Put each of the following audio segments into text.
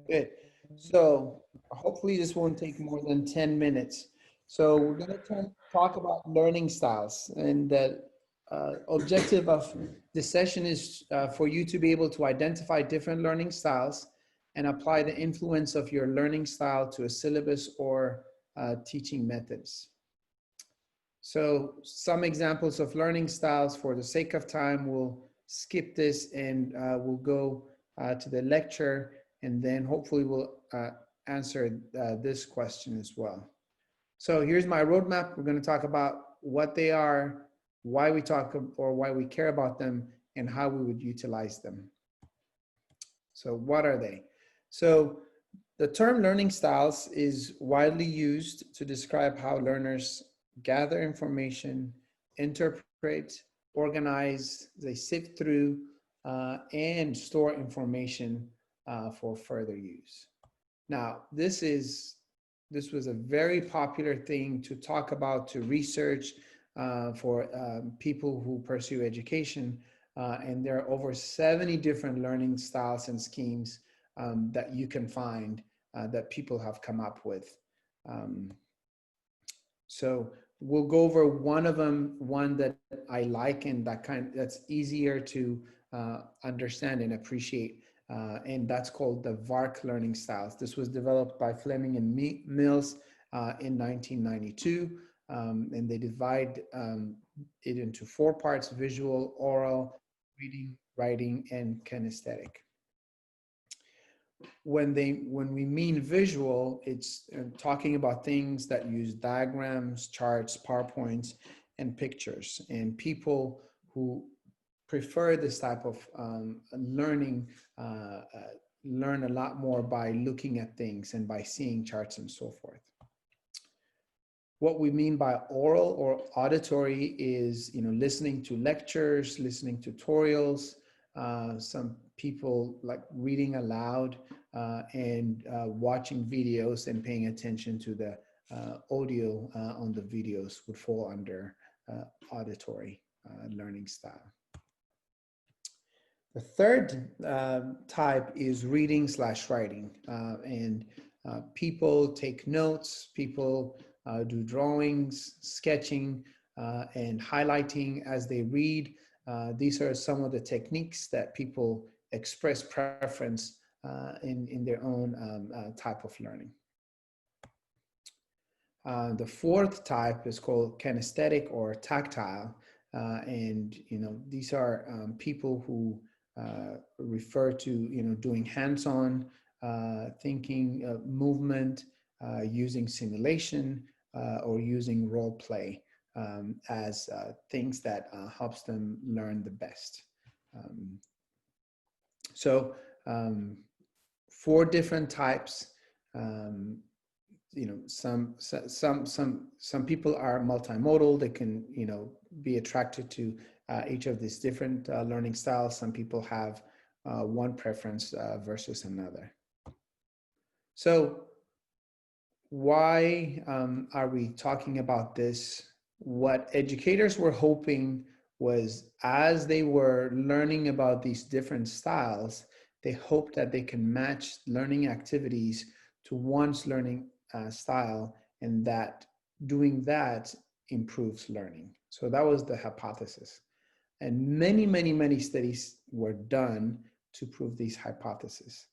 Good. So hopefully this won't take more than 10 minutes. So we're going to talk about learning styles. And the objective of this session is for you to be able to identify different learning styles and apply the influence of your learning style to a syllabus or teaching methods. So some examples of learning styles. For the sake of time, we'll skip this and we'll go to the lecture, and then hopefully we'll answer this question as well. So here's my roadmap. We're going to talk about what they are, why we talk or why we care about them, and how we would utilize them. So what are they? So the term learning styles is widely used to describe how learners gather information, interpret, organize, they sift through, and store information for further use. Now, this was a very popular thing to talk about, to research for people who pursue education, and there are over 70 different learning styles and schemes that you can find that people have come up with. So we'll go over one of them, one that I like and that's easier to understand and appreciate, and that's called the VARK learning styles. This was developed by Fleming and Mills in 1992, and they divide it into 4 parts: visual, oral, reading, writing, and kinesthetic. When we mean visual, it's talking about things that use diagrams, charts, PowerPoints, and pictures. And people who prefer this type of learning learn a lot more by looking at things and by seeing charts and so forth. What we mean by oral or auditory is, listening to lectures, listening to tutorials. Some people like reading aloud and watching videos and paying attention to the audio on the videos would fall under auditory learning style. The third type is reading/writing, and people take notes, people do drawings, sketching, and highlighting as they read. These are some of the techniques that people express preference in their own type of learning. The fourth type is called kinesthetic or tactile, and these are people who refer to doing hands-on thinking, movement, using simulation, or using role play as things that helps them learn the best. So 4 different types. Some people are multimodal. They can be attracted to each of these different learning styles. Some people have one preference versus another. So why are we talking about this? What educators were hoping was, as they were learning about these different styles, they hoped that they can match learning activities to one's learning style, and that doing that improves learning. So that was the hypothesis. And many studies were done to prove these hypotheses.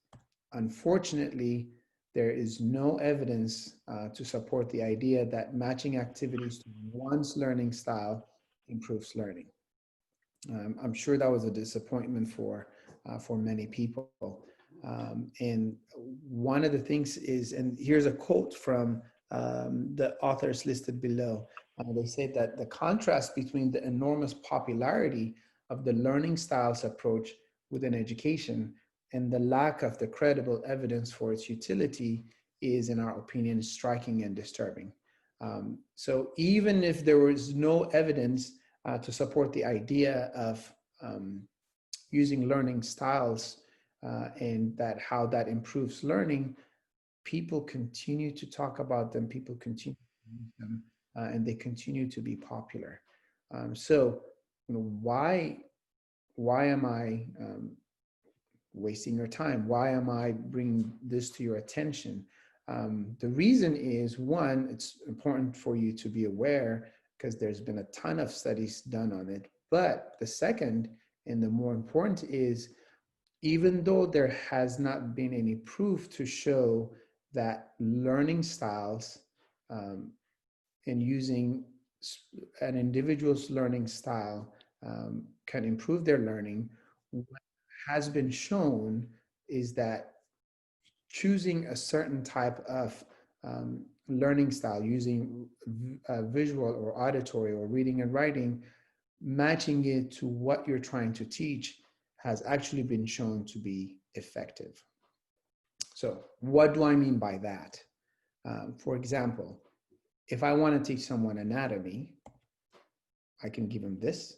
Unfortunately, there is no evidence to support the idea that matching activities to one's learning style improves learning. I'm sure that was a disappointment for many people. And one of the things is, and here's a quote from the authors listed below. They say that the contrast between the enormous popularity of the learning styles approach within education and the lack of the credible evidence for its utility is, in our opinion, striking and disturbing. So even if there was no evidence to support the idea of using learning styles and that how that improves learning, people continue to talk about them, people continue to use them, and they continue to be popular. So why am I wasting your time? Why am I bringing this to your attention? The reason is, one, it's important for you to be aware because there's been a ton of studies done on it. But the second, and the more important, is even though there has not been any proof to show that learning styles and using an individual's learning style can improve their learning, what has been shown is that choosing a certain type of learning style, using visual or auditory or reading and writing, matching it to what you're trying to teach, has actually been shown to be effective. So what do I mean by that? For example, if I want to teach someone anatomy, I can give them this,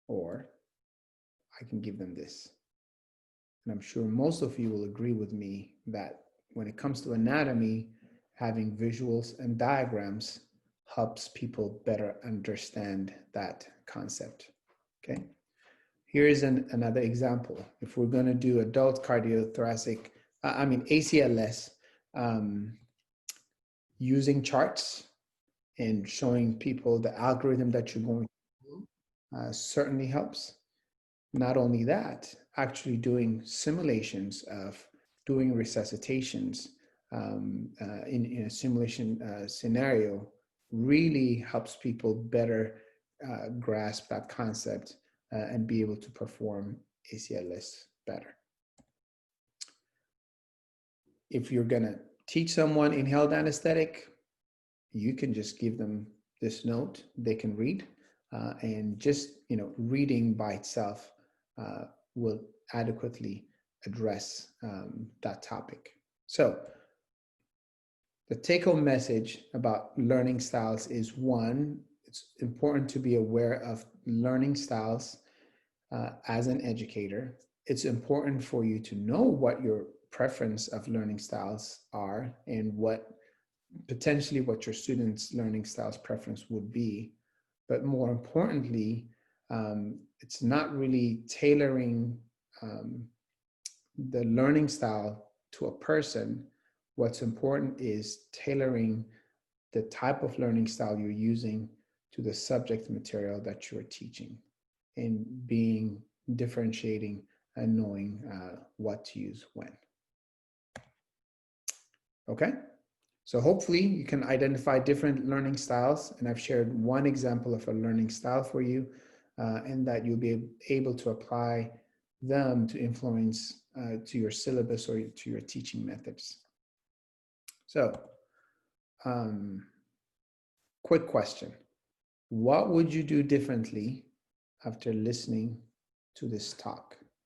or I can give them this. And I'm sure most of you will agree with me that when it comes to anatomy, having visuals and diagrams helps people better understand that concept. Okay. Here is another example. If we're going to do adult cardiothoracic, ACLS, using charts and showing people the algorithm that you're going to do certainly helps. Not only that, actually doing simulations of doing resuscitations in a simulation scenario really helps people better grasp that concept and be able to perform ACLS better. If you're going to teach someone inhaled anesthetic, you can just give them this note they can read, and just reading by itself will adequately address that topic. So the take-home message about learning styles is, one, it's important to be aware of learning styles as an educator. It's important for you to know what your preference of learning styles are and what your students' learning styles preference would be. But more importantly, it's not really tailoring the learning style to a person. What's important is tailoring the type of learning style you're using to the subject material that you're teaching, and differentiating and knowing what to use when. Okay? So hopefully you can identify different learning styles, and I've shared one example of a learning style for you, and that you'll be able to apply them to influence to your syllabus or to your teaching methods. So, quick question. What would you do differently after listening to this talk?